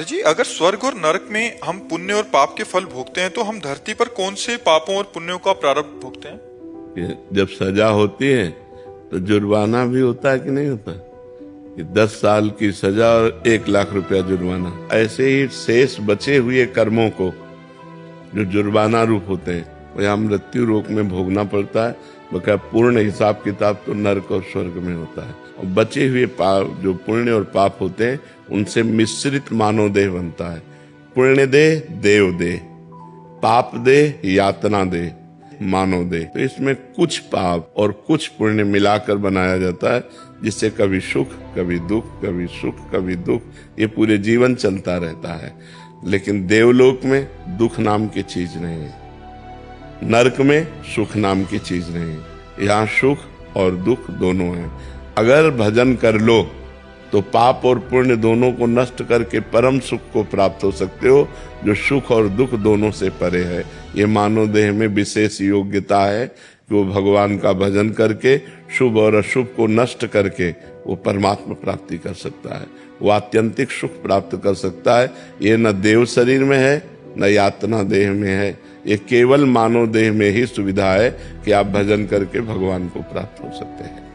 जी, अगर स्वर्ग और नरक में हम पुण्य और पाप के फल भोगते हैं तो हम धरती पर कौन से पापों और पुण्यों का प्रारब्ध भोगते हैं? जब सजा होती है तो जुर्माना भी होता है कि नहीं होता? कि 10 साल की सजा और 1 लाख रुपया जुर्माना। ऐसे ही शेष बचे हुए कर्मों को जो जुर्माना रूप होते हैं वो यहाँ मृत्यु लोक में भोगना पड़ता है। बकाया पूर्ण हिसाब किताब तो नरक और स्वर्ग में होता है। और बचे हुए जो पुण्य और पाप होते हैं उनसे मिश्रित मानव देह बनता है। पुण्य देह देव देह, पाप देह यातना देह, मानव देह। तो इसमें कुछ पाप और कुछ पुण्य मिलाकर बनाया जाता है, जिससे कभी सुख कभी दुख, कभी सुख कभी दुख, ये पूरे जीवन चलता रहता है। लेकिन देवलोक में दुख नाम की चीज नहीं है, नरक में सुख नाम की चीज नहीं है। यहाँ सुख और दुख दोनों हैं। अगर भजन कर लो तो पाप और पुण्य दोनों को नष्ट करके परम सुख को प्राप्त हो सकते हो, जो सुख और दुख दोनों से परे है। ये मानव देह में विशेष योग्यता है कि वो भगवान का भजन करके शुभ और अशुभ को नष्ट करके वो परमात्मा प्राप्ति कर सकता है, वो आत्यंतिक सुख प्राप्त कर सकता है। ये न देव शरीर में है न यातना देह में है, ये केवल मानव देह में ही सुविधा है कि आप भजन करके भगवान को प्राप्त हो सकते हैं।